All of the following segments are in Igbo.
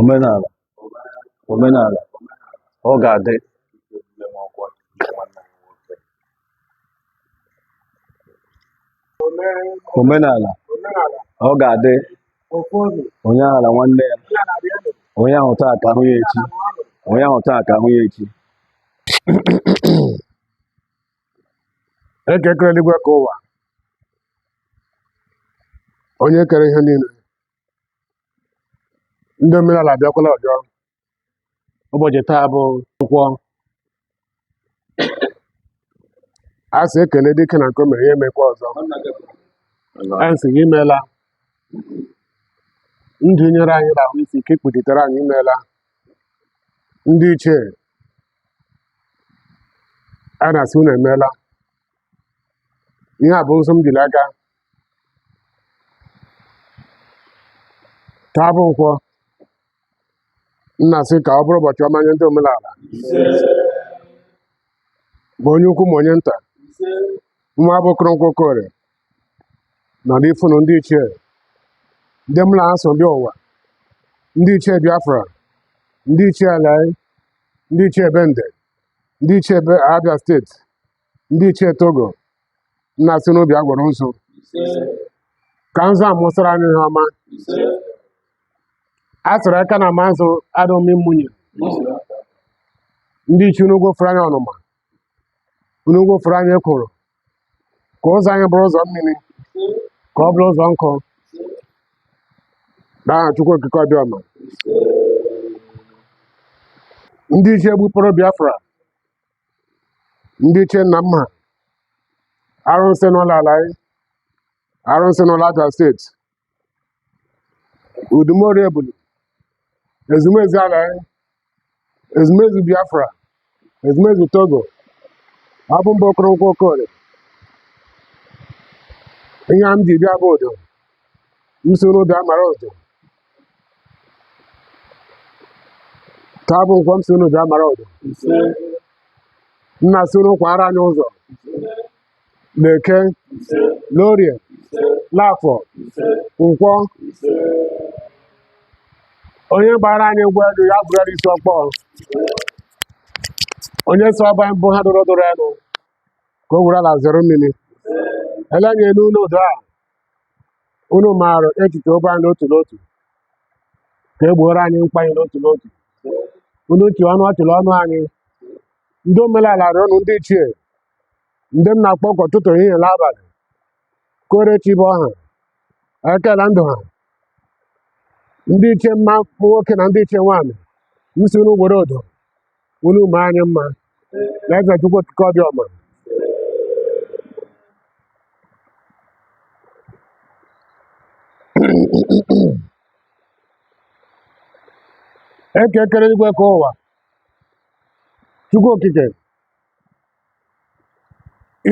Omenala, omenala, ọ ga-adị. Omenala, ọ ga-adị. Onye ala nwanne ya. Onye ahụ taa ka ahụ ya echi. Onye ahụ taa ka ahụ ya echi. Ekekere eluigwe ka ụwa. Onye kere ihe niile. Ndị omenala abịakwala ọjọọ. Ụbọchị taa bụ Nkwo. A sị ekele dike na nke o mere ya emekwa ọzọ. Anyị sị gị imeela. Ndụ nyere anyị ahụ isi ike ikpuchitere anyị imeela. Ndị ichie a na-asị unu emeela. Ihe a bụ nsọ m jiri aka. Taa bụ Nkwo. Nna sị ka ọ bụrụ ụbọchị ọma nye ndị omenala. Bụ onye ukwu ma onye nta. Nwa abụkụrụ Nkwo Okorie. Nọdụ ifunu ndị ichie. Ndị m na-asọ bịa ụwa. Ndị ichie Biafra. Ndị ichie Alai. Ndị ichie Bende. Ndị ichie Abia steeti. Ndị ichie Togo. Nna sị n'obi agwọrọ nso. Ka nzọ amụsara anyị ihe ọma. A sịrị aka na mazụ adọmi mmunye. Ndị ichie unu gwofuru anyị ọnụma. Unu gwofuru anyị ekworo. Ka ụzọ anyị bụrụ ụzọ mmiri. Ka ọ bụrụ ụzọ nkụ. N'aha Chukwu okike ọbịọma. Ndị ichie gbupụrụ Biafra. Ndị ichie nna mma. Arụsị n'ụlọ Alai. Arụsị n'ụlọ Abia steeti. Udumori Ebulu. Ezumezu Alai. Ezumezu Biafra. Ezumezu Togo. Ọ bụ mbụ okoro Nkwo Okorie. Ihe a m ji bịa bụ udo. M so n'obi amara udo. Taa bụ Nkwo m so n'obi amara udo. Nna so n'ụkwara anyị ụzọ. N'Eke. N'Orie. N'Afọ. Nkwo. Onye gbara anyị egwu elu ya bụrụ isi ọkpọọ. Onye so ọba mbụ ha doro doro elu ka o were ala zere mmiri. Elenye n'ụlọ udo a. Unu maara echiche obe anyị n'otu n'otu. Ka e gbuoro anyị mkpa anyị n'otu n'otu. Unu chi ọnụ ọchịrị ọnụ anyị. Ndị omenala rịọnụ ndị ichie. Ndị m na-akpọ ọkọ ụtụtụ ehihie n'abalị. Kore chi bụ ọha. Ekele ndụ ha. Ndị ichie mma nwoke na ndị ichie nwaanyị. Nsi unu gwere odo. Unu mee anyị mma. Na eze Chukwu okike ọbịọma. Ekekere igwe ka ụwa. Chukwu okike.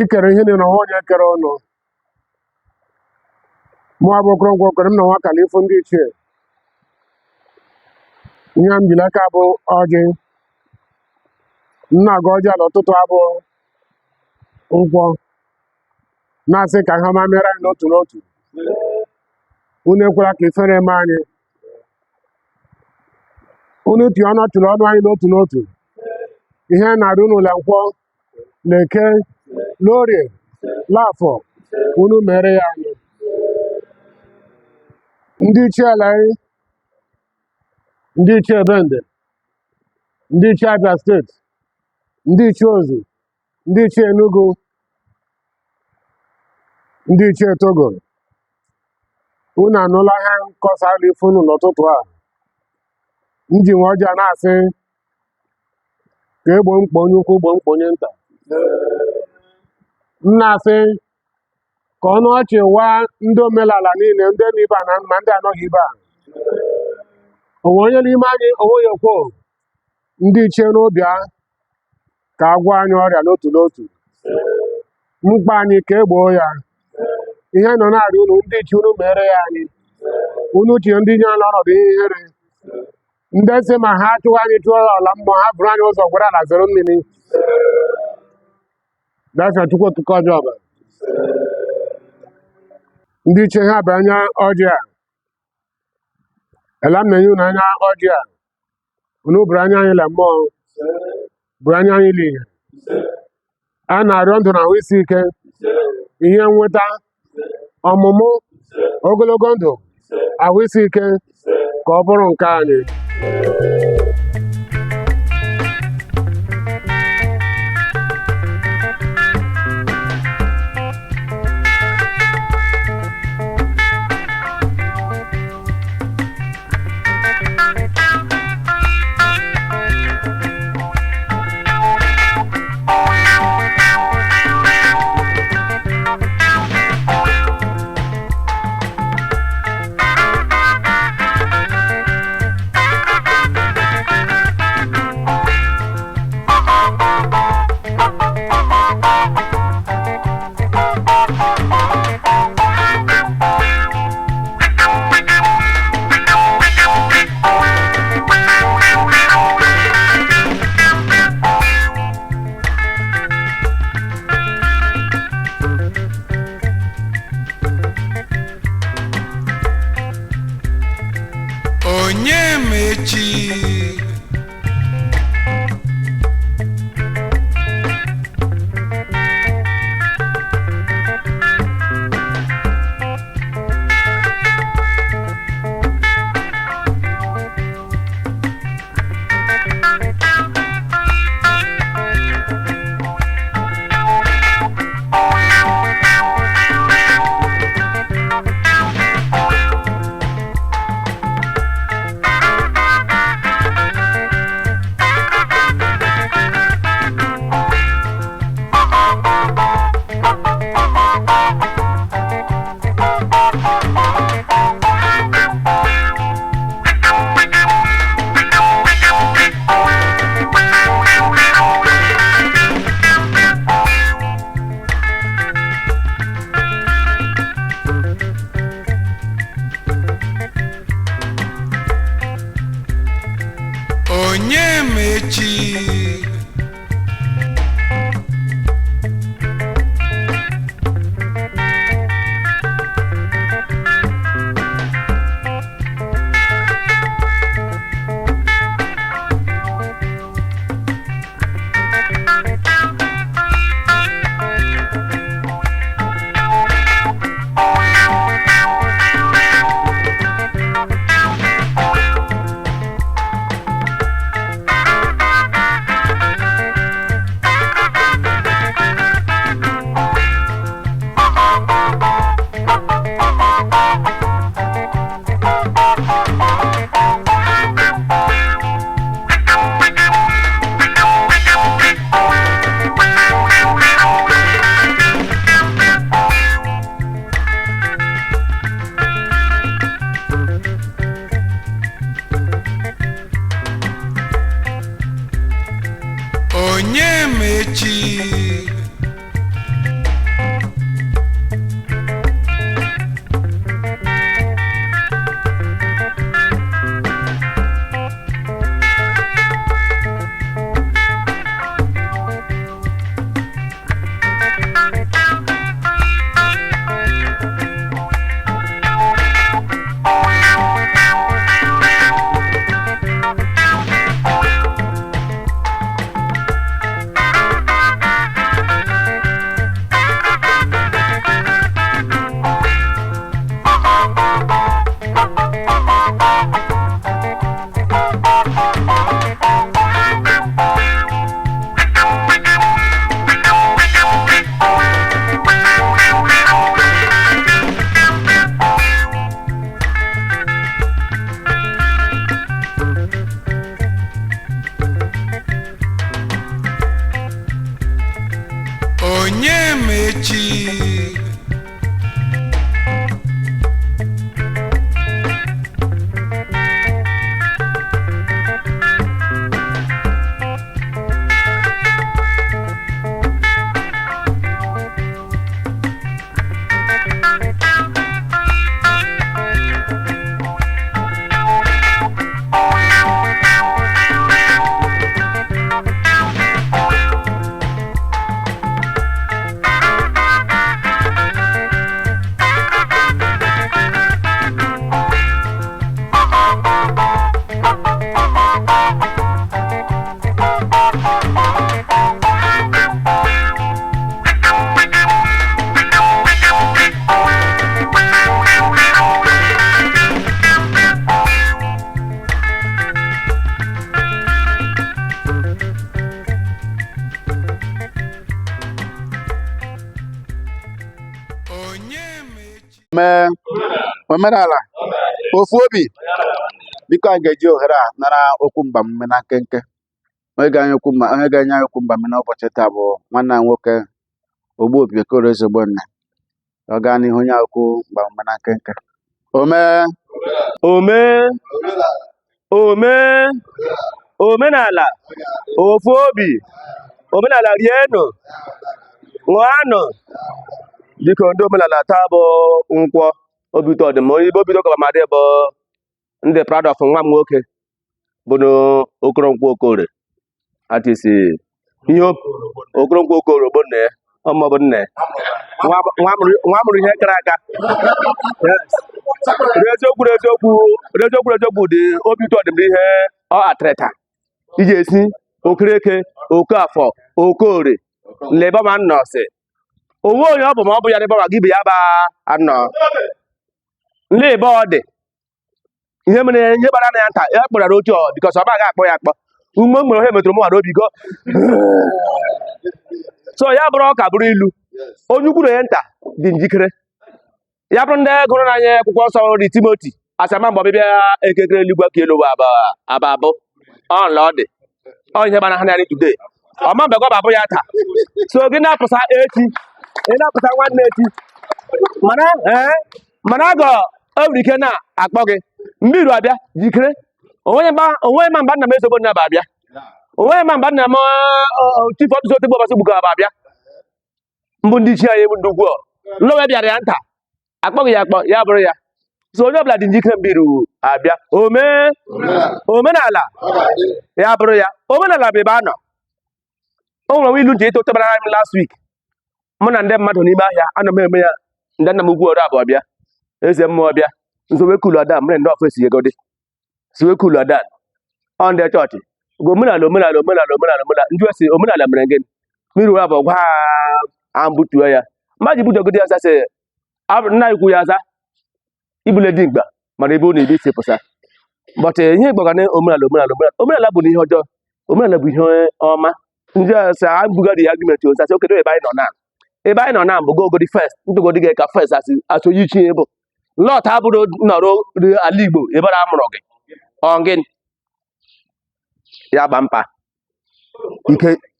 Ikere ihe niile ọhụụ onye kere ọnụ. Mụ abụkụrụ Nkwo Okorie m na nwa kalifu ndị ichie. Ihe m jiri aka bụ ọjị. Nna aga ọjị ala ụtụtụ abụ Nkwo. Na-asị ka ihe ọma mere anyị n'otu n'otu. Unu ekwela ka ifere eme anyị. Unu tie ọnụ ọchịrị ọnụ anyị n'otu n'otu. Ihe na-arụ n'ụlọ Nkwo. N'Eke. N'Orie. N'Afọ. Unu mere ya anyị. Ndị ichie Alai. Ndị ichie Bende. Ndị ichie Abia steeti. Ndị ichie Ozu. Ndị ichie Enugu. Ndị ichie Togo. Unu anụla ihe nkọsa ifu unu n'ụtụtụ a. M ji nwe ọjị a na-asị ka egbo mkpa onye ukwu gbo mkpa onye nta. M na-asị ka ọnụ ọchị waa ndị omenala niile ndị n'ibe a na ma ndị anọghị ibe a. Onwe onye n'ime anyị onwe ya ekwo. Ndị ichie n'obi a ka agwọ anyị ọrịa n'otu n'otu. Mkpa anyị ka egboo ya. Ihe nọ na-arị unu ndị ichie unu mere ya anyị. Unu chie ndị nye ọnọdụ ihe ihere. Ndị sị ma ha chụwa anyị chụọ ala mmụọ ha bụrụ anyị ụzọ gwara ala zere mmiri. Dasa Chukwu okike ọbịọma. Ndị ichie ha bịanye ọjị a. Ela m na-enye unu anya ọjị a. Unu bụrụ anya anyị le mmụọ, bụrụ anya anyị le ihe. A na-arịọ ndụ na ahụ isi ike, ihe nweta, ọmụmụ, ogologo ndụ, ahụ isi ike ka ọ bụrụ nke anyị. Onye mechi onye mechi onye mechi onye mechi Omenala ofu obi biko anyị ga-eji ohere a nara okwu mgbamume na nkenke. Onye ga-enye anyị okwu mgbamume n'ụbọchị taa bụ nwanne anyị nwoke Ogbuopi Okoro Ezegbonne. Ọ gaa n'ihu onye okwu mgbamume na nkenke. Omenala ofu obi omenala rienụ ṅụanụ biko ndị omenala taa bụ Nkwo obi ụtọ dị m onye Igbo bido kọbamadị bụ ndị proud of nwa m nwoke bụ Nkwo Okoro atisi ihe Nkwo Okoro bụ nne ọmụ bụ nne nwa mụrụ ihe kara aka eziokwu dị obi ụtọ dị m ihe ọ atreta iji esi Okereke Okafọ Okorie lebama nnọsị onwe onye ọ bụ ma ọ bụ ya n'ebe gị bụ ya ba anọ nle ebe ọ dị ihe mere ihe gbara na ya nta ya kpọrọ oche ọ bikọs ọ baghị akpọ ya akpọ ume mgbe ihe metụrụ mụ obi go so ya bụrụ ọka bụrụ ilu onye ukwu na ya nta dị njikere ya bụrụ ndị gụrụ n'anya akwụkwọ nsọ dị Timoti asama mgbe ọbịbịa ekekere eluigwe ka elu abụ ọnla ọ dị ọ ihe gbara ha narị today ọma mgbe gọ babụ ya taa so gị na-apụsa echi ị na-apụsa nwanne echi mana agọ enwere ike na-akpọ gị mmiri abịa jikere onweghị ma mba nna m ezogbo nna bụ abịa onweghị ma mba nna m chifu ọtụtụ otegbo ọbasị gbuga bụ abịa mbụ ndị chi anyị ndị ugwu nlọwe bịara ya nta akpọghị ya akpọ ya bụrụ ya so onye ọbụla dị njikere mmiri abịa omenala ya bụrụ ya omenala bụ ebe a nọ o nwere ilu nje ịtụtebara anyị last week mụ na ndị mmadụ n'ime ahịa ana m eme ya ndị nna m ugwu ọrụ abụọ bịa eze mmụọ bịa nzowekulu ada mere ndị ọfesi egodi siwekulu ada ọ ndị chọọchị omenala ndị esi omenala mere gị mmiri ụra bụ gwa ambutuo ya mmadụ butogodi ya zasị nna ikwu ya aza ibule dị mkpa mana ebe ọ na-ebi isi pụsa but ihe gbara na omenala bụ ihe ọjọọ omenala bụ ihe ọma ndị ọsọ abụgadi ya argument osasi okedo ebe anyị nọ na bụ gogodi first ntụgodi gị ka first asị onye ichi bụ lot abụrụ nọrọ ala Igbo ebe a mụrụ gị ọngịn ya gba mpa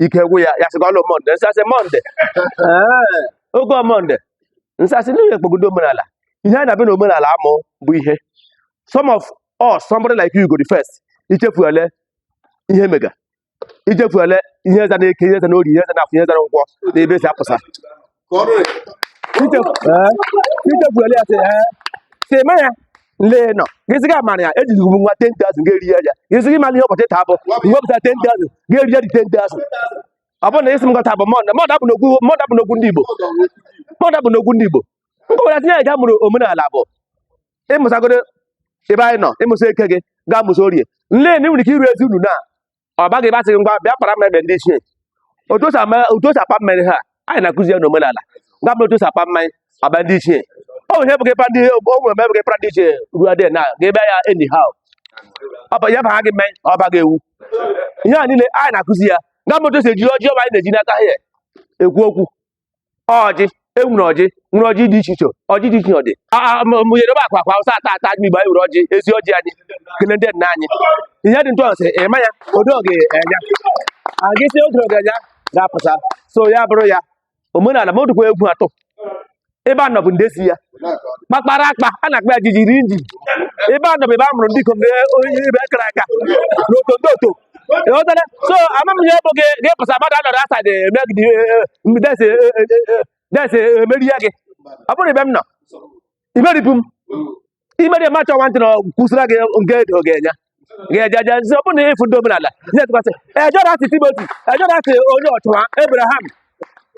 ike gwụ ya sị ọlụ monde nsasị monde oge monde nsasị n'ihe ekpogodo omenala ihe a na-abịa na omenala amụ bụ ihe some of us somebody like you go the first ichefuele ihe mega ichefuele ihe eza na-eke ihe eza na ori ihe eza na afọ ihe eza na nkwọ na ebe si apụsa ichefuele ya sị ma ya nle nọ gịzị ga mara ya ejiri ugwu nwa 10,000 ga-eri ya gịzị gị mara ihe ụbọchị taa bụ nwepụta 10,000 ga-eri ya dị 10,000 ọ bụrụ na isi m gọta bụ mọda bụ n'okwu ndị Igbo nkọwara tinye ga mụrụ omenala bụ ịmụsagodo ebe anyị nọ ịmụsa eke gị gaa mụsa orie nle na nwere ike iru ezi unu na ọ baghị basị ngwa bịa kpara mmemme ndị ichie otu osi apa mmanya ha anyị na-akụzi ya n'omenala ga mụrụ otu osi apa mmanya aba ndị ichie o nwere ebe gị pra ndị ichie ruo dị na ga-ebe ya anyhow ya ba ha gị mmanya ọ baghị ewu ihe a niile anyị na-akụzi ya ga mụrụ otu osi eji ọjị ọba anyị na-eji n'aka ya ekwu okwu ọjị enwere ọjị dị iche iche ọjị dị iche ọ dị mụnyere ebe akwa ụsa ata anyị Igbo anyị were ọjị ezi ọjị anyị kele ndị nna anyị ihe dị ntụ ọsị ịma ya odoge enya agị si oge enya ga-apụta so ya bụrụ ya omenala ma odukwa egwu atọ ebe a nọ bụ ndesi ya kpakpara akpa a na-akpa ya jijiri inji ebe a nọ bụ ebe a mụrụ ndị ikom ebe kara aka n'ototo so ama m ihe bụ gị pụsa mmadụ anọrọ asa dị desi emeri ya gị ọ bụrụ ebe m nọ imeripụ m imeri macha ọnwa ntị na kwụsịra gị nke oge enya ga-ejaja zi ọ bụrụ na ịfụ ndị omenala ihe tụkwasị ejọra asị Timoti ejọra asị onye ọchụwa Abraham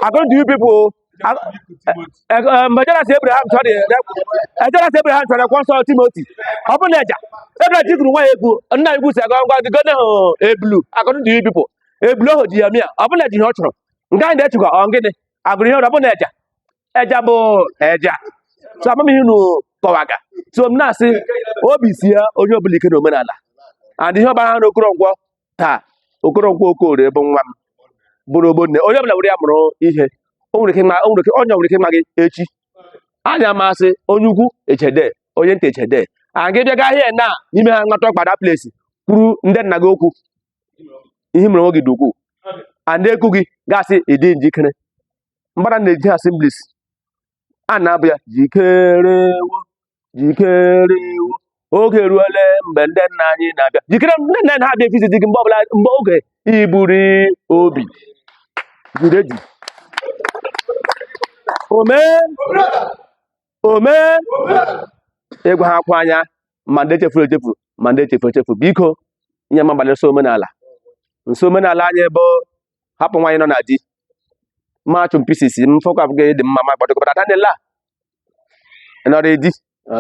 according to you people mgbe ejọra asị Abraham chọrọ ekwe nsọ Timoti ọ bụrụ na Abraham jikuru nwa ya egwu nna igwu si aga ngwa gị gone ebulu according to you people ebulu ahụ ji ya mịa ọ bụrụ na ji ihe ọ chọrọ nke anyị na-echekwa ọ gịnị agụrụ ihe ọrụ ọ bụrụ na eja bụ eja so amamihe unu kọwaga so m na-asị obi si ya onye ọbụla ike na omenala and ihe ọgbara ha na Nkwo taa Nkwo Okorie bụ nwa m bụrụ ogbonne onye ọbụla were ya mụrụ ihe onye nwere ike ịma gị echi anya masị onye ukwu echede onye nta echede aga bịa gaa ihe na n'ime ha nwata ọkpara place kwuru ndị nna gị okwu ihe mere nwoge dị ukwuu a na-ekwu gị gasị ịdị njikere mbara na-eji assemblies a na-abụ ya jikerewo jikerewo oge ruole mgbe ndị nna anyị na-abịa jikere ndị nna anyị ha-abịa efiziti gị mgbe ọbụla mgbe oge iburi obi juru eju ome ịgwa ha akwụ anya ma ndị chefuru echefu ma ndị chefuru echefu biko ihe ma gbara nso omenala anyị bụ hapụ nwaanyị nọ na di machụ mpisisi mfọkwa abụghị dị mma ma gbadogobara danela nọrọ edi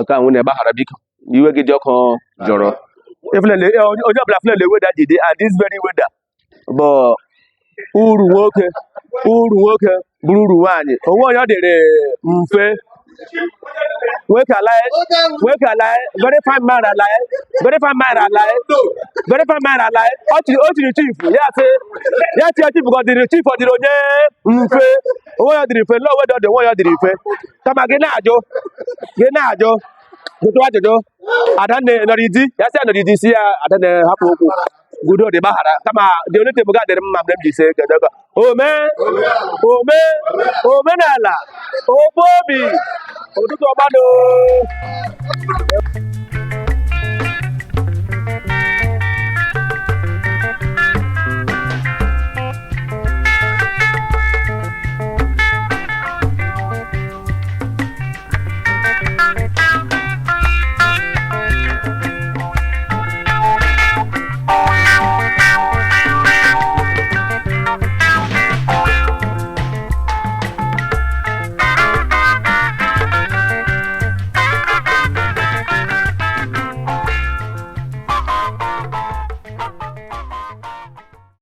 ka nwunye gbaghara biko iwe gị dị ọkụ jọrọ onye ọbụla flele weda jide and this very weather bụ uru nwoke bụrụ uru nwaanyị onwe onye ọ dịrị mfe nwoke alaye very fine man alaye o tiri chief ya sị ya tie chief ka ọ dịrị chief ọ dịrị onye mfe onwe ya dịrị mfe lọ weda ọ dị onwe ya dịrị mfe kama gị na-ajụ jụtụ ajụjụ adanne nọrọ idi ya sị ya nọrọ idi si ya adanne hapụ okwu gudo dị gbaghara kama dị onye tebụl ga adịrị mma mgbe m ji se kedebe omenala ofe obi ụtụtụ ọgbado